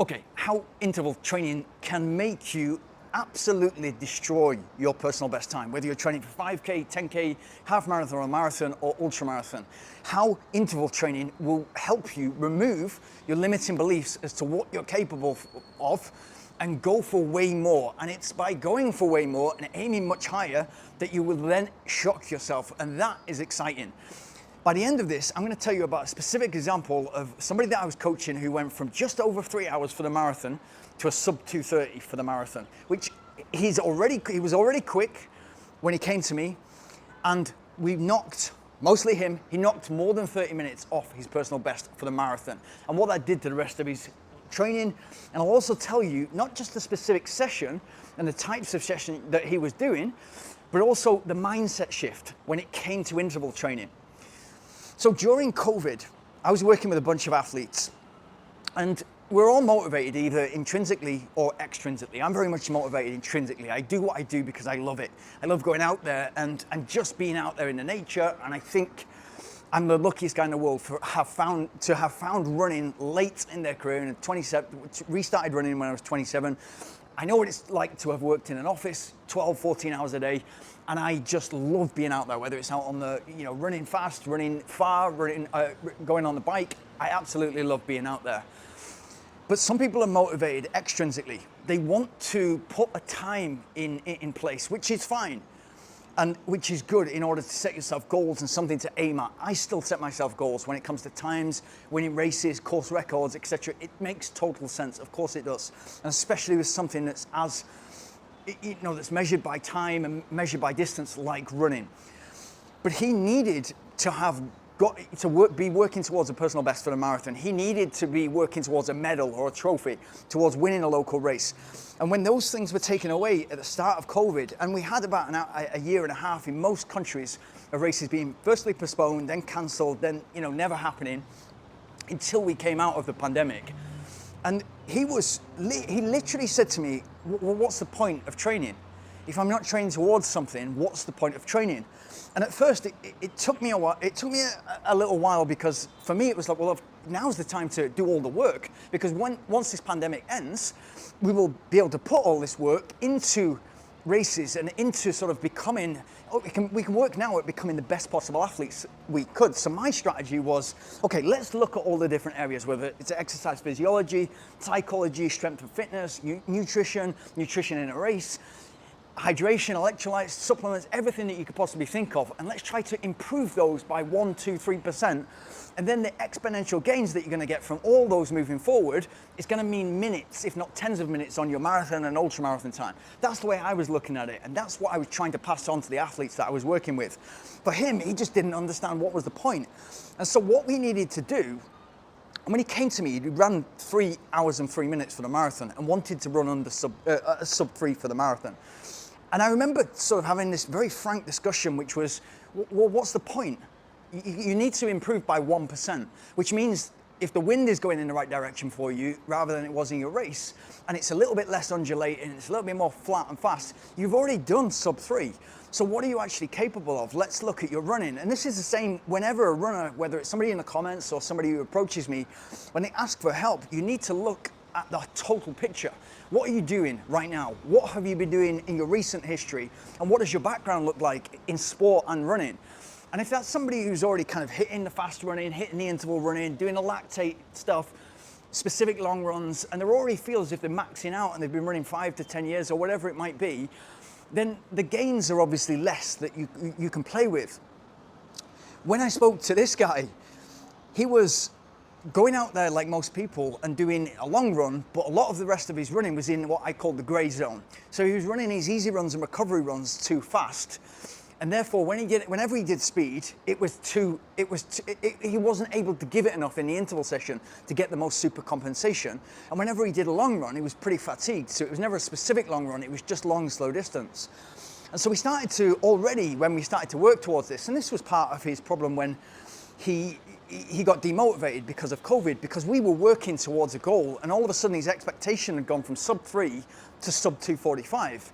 Okay, how interval training can make you absolutely destroy your personal best time, whether you're training for 5K, 10K, half marathon or marathon or ultra marathon. How interval training will help you remove your limiting beliefs as to what you're capable of and go for way more. And it's by going for way more and aiming much higher that you will then shock yourself, and that is exciting. By the end of this, I'm going to tell you about a specific example of somebody that I was coaching who went from just over 3 hours for the marathon to a sub 2:30 for the marathon, which he was already quick when he came to me, and we knocked, mostly him, he knocked more than 30 minutes off his personal best for the marathon, and what that did to the rest of his training. And I'll also tell you not just the specific session and the types of session that he was doing, but also the mindset shift when it came to interval training. So during COVID, I was working with a bunch of athletes, and we're all motivated either intrinsically or extrinsically. I'm very much motivated intrinsically. I do what I do because I love it. I love going out there and just being out there in the nature, and I think I'm the luckiest guy in the world to have found running late in their career. And 27, restarted running when I was 27. I know what it's like to have worked in an office 12, 14 hours a day, and I just love being out there, whether it's out on the, running fast, running far, going on the bike. I absolutely love being out there. But some people are motivated extrinsically. They want to put a time in place, which is fine, and which is good in order to set yourself goals and something to aim at. I still set myself goals when it comes to times, winning races, course records, etc. It makes total sense, of course it does. And especially with something that's that's measured by time and measured by distance, like running. But he needed to be working towards a personal best for the marathon. He needed to be working towards a medal or a trophy, towards winning a local race. And when those things were taken away at the start of COVID, and we had about a year and a half in most countries of races being firstly postponed, then cancelled, then never happening until we came out of the pandemic. And he literally said to me, well, what's the point of training? If I'm not training towards something, what's the point of training? And at first, it took me a while. It took me a little while, because for me, it was like, well, now's the time to do all the work, because once this pandemic ends, we will be able to put all this work into races and into sort of becoming, we can work now at becoming the best possible athletes we could. So my strategy was, okay, let's look at all the different areas, whether it's exercise physiology, psychology, strength and fitness, nutrition in a race, hydration, electrolytes, supplements, everything that you could possibly think of, and let's try to improve those by 1%, 2%, 3%. And then the exponential gains that you're going to get from all those moving forward is going to mean minutes, if not tens of minutes, on your marathon and ultra marathon time. That's the way I was looking at it, and that's what I was trying to pass on to the athletes that I was working with. For him, he just didn't understand what was the point. And so what we needed to do, and when he came to me, he ran 3 hours and 3 minutes for the marathon and wanted to run under sub 3 for the marathon. And I remember sort of having this very frank discussion, which was, well, what's the point? You need to improve by 1%, which means if the wind is going in the right direction for you, rather than it was in your race, and it's a little bit less undulating, it's a little bit more flat and fast, you've already done sub 3. So what are you actually capable of? Let's look at your running. And this is the same whenever a runner, whether it's somebody in the comments or somebody who approaches me, when they ask for help, you need to look at the total picture. What are you doing right now? What have you been doing in your recent history? And what does your background look like in sport and running? And if that's somebody who's already kind of hitting the fast running, hitting the interval running, doing the lactate stuff, specific long runs, and they already feel as if they're maxing out and they've been running 5 to 10 years or whatever it might be, then the gains are obviously less that you can play with. When I spoke to this guy, he was going out there like most people and doing a long run, but a lot of the rest of his running was in what I call the grey zone. So he was running his easy runs and recovery runs too fast. And therefore, whenever he did speed, he wasn't able to give it enough in the interval session to get the most super compensation. And whenever he did a long run, he was pretty fatigued. So it was never a specific long run, it was just long, slow distance. And so we started to when we started to work towards this, and this was part of his problem when he got demotivated because of COVID, because we were working towards a goal, and all of a sudden his expectation had gone from sub 3 to sub 2:45.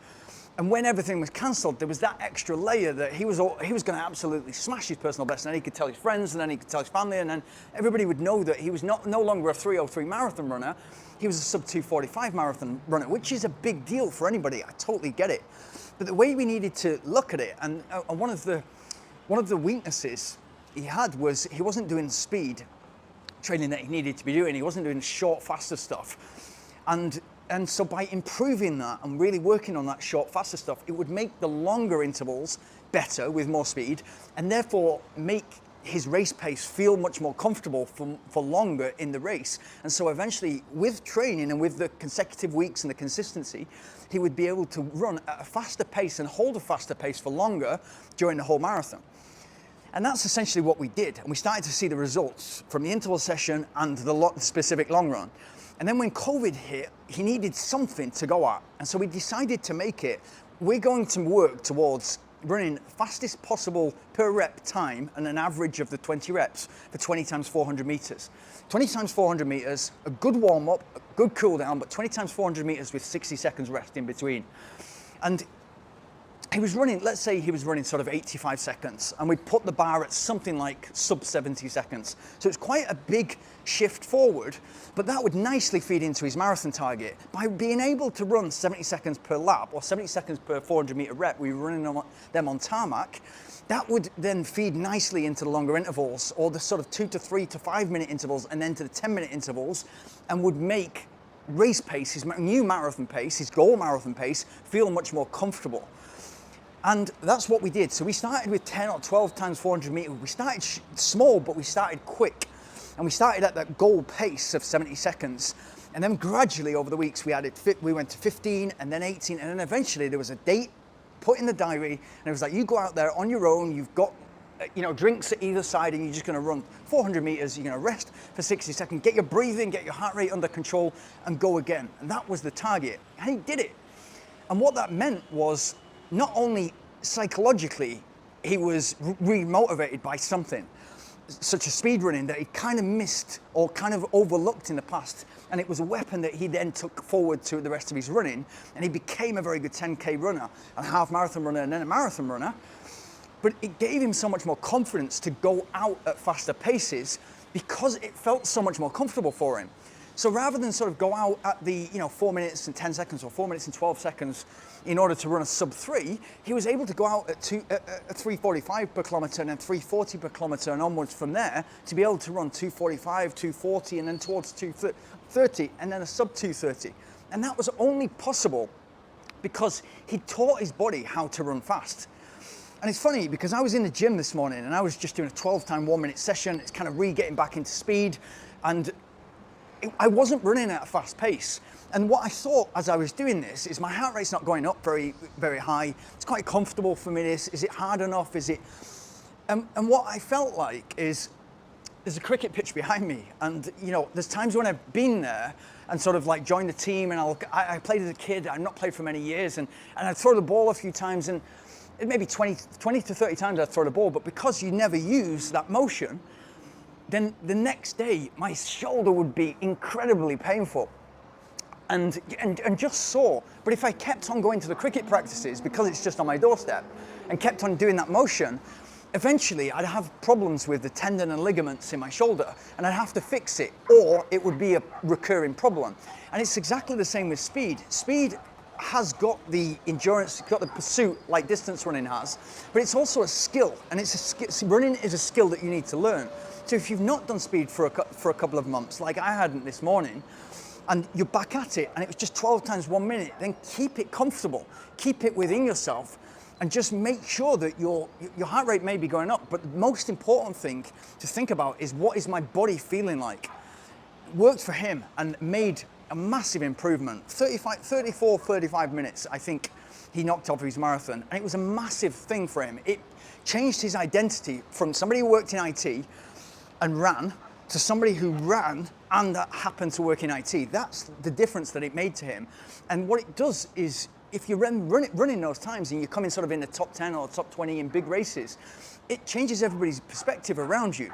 And when everything was cancelled, there was that extra layer that he was going to absolutely smash his personal best, and then he could tell his friends, and then he could tell his family, and then everybody would know that he was no longer a 3:03 marathon runner. He was a sub 2:45 marathon runner, which is a big deal for anybody. I totally get it. But the way we needed to look at it, and one of the weaknesses he had was he wasn't doing speed training that he needed to be doing. He wasn't doing short, faster stuff. And so by improving that and really working on that short, faster stuff, it would make the longer intervals better with more speed, and therefore make his race pace feel much more comfortable for longer in the race. And so eventually, with training and with the consecutive weeks and the consistency, he would be able to run at a faster pace and hold a faster pace for longer during the whole marathon. And that's essentially what we did. And we started to see the results from the interval session and the specific long run. And then when COVID hit, he needed something to go at. And so we decided to make it, we're going to work towards running fastest possible per rep time and an average of the 20 reps for 20 times 400 meters. 20 times 400 meters, a good warm up, a good cool down, but 20 times 400 meters with 60 seconds rest in between. And he was running, let's say he was running sort of 85 seconds, and we'd put the bar at something like sub 70 seconds. So it's quite a big shift forward, but that would nicely feed into his marathon target. By being able to run 70 seconds per lap or 70 seconds per 400 meter rep, we were running them on tarmac, that would then feed nicely into the longer intervals, or the sort of 2 to 3 to 5 minute intervals, and then to the 10-minute intervals, and would make race pace, his new marathon pace, his goal marathon pace, feel much more comfortable. And that's what we did. So we started with 10 or 12 times 400 meters. We started small, but we started quick. And we started at that goal pace of 70 seconds. And then gradually over the weeks, we went to 15 and then 18. And then eventually there was a date put in the diary. And it was like, you go out there on your own. You've got drinks at either side, and you're just going to run 400 meters. You're going to rest for 60 seconds, get your breathing, get your heart rate under control, and go again. And that was the target. And he did it. And what that meant was, not only psychologically, he was re-motivated by something, such as speedrunning that he kind of missed or kind of overlooked in the past. And it was a weapon that he then took forward to the rest of his running. And he became a very good 10K runner, a half marathon runner, and then a marathon runner. But it gave him so much more confidence to go out at faster paces because it felt so much more comfortable for him. So rather than sort of go out at the 4 minutes and 10 seconds or 4 minutes and 12 seconds in order to run a sub 3, he was able to go out at 3:45 per kilometer and then 3:40 per kilometer and onwards from there to be able to run 2:45, 2:40 and then towards 2:30 and then a sub 2:30. And that was only possible because he taught his body how to run fast. And it's funny because I was in the gym this morning and I was just doing a 12 time 1 minute session. It's kind of getting back into speed, and I wasn't running at a fast pace. And what I thought as I was doing this is my heart rate's not going up very, very high. It's quite comfortable for me. Is it hard enough? Is it? And what I felt like is there's a cricket pitch behind me. And there's times when I've been there and sort of like joined the team, and I played as a kid. I've not played for many years, and I'd throw the ball a few times, and maybe 20 to 30 times I'd throw the ball. But because you never use that motion, then the next day my shoulder would be incredibly painful and just sore. But if I kept on going to the cricket practices, because it's just on my doorstep, and kept on doing that motion, eventually I'd have problems with the tendon and ligaments in my shoulder, and I'd have to fix it, or it would be a recurring problem. And it's exactly the same with speed. Speed has got the endurance, got the pursuit like distance running has, but it's also a skill, and running is a skill that you need to learn. So if you've not done speed for a couple of months, like I hadn't this morning, and you're back at it, and it was just 12 times 1 minute, then keep it comfortable, keep it within yourself, and just make sure that your heart rate may be going up. But the most important thing to think about is, what is my body feeling like? Worked for him and made a massive improvement. 35 minutes, I think he knocked off his marathon, and it was a massive thing for him. It changed his identity from somebody who worked in IT and ran to somebody who ran and that happened to work in IT. That's the difference that it made to him. And what it does is, if you're running those times and you're coming sort of in the top 10 or top 20 in big races, it changes everybody's perspective around you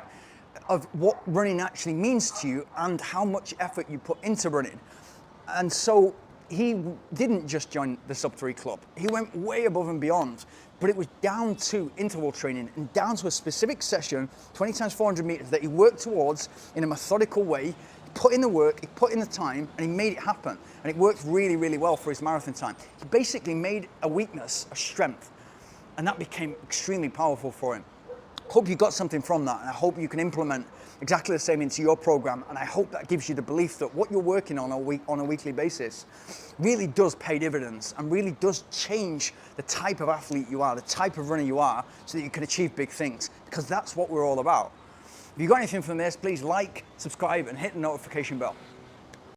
of what running actually means to you and how much effort you put into running. And so he didn't just join the Sub 3 Club. He went way above and beyond, but it was down to interval training and down to a specific session, 20 times 400 meters, that he worked towards in a methodical way. He put in the work, he put in the time, and he made it happen. And it worked really, really well for his marathon time. He basically made a weakness a strength, and that became extremely powerful for him. Hope you got something from that, and I hope you can implement exactly the same into your program, and I hope that gives you the belief that what you're working on a weekly basis really does pay dividends and really does change the type of athlete you are, the type of runner you are, so that you can achieve big things, because that's what we're all about. If you got anything from this, please like, subscribe, and hit the notification bell.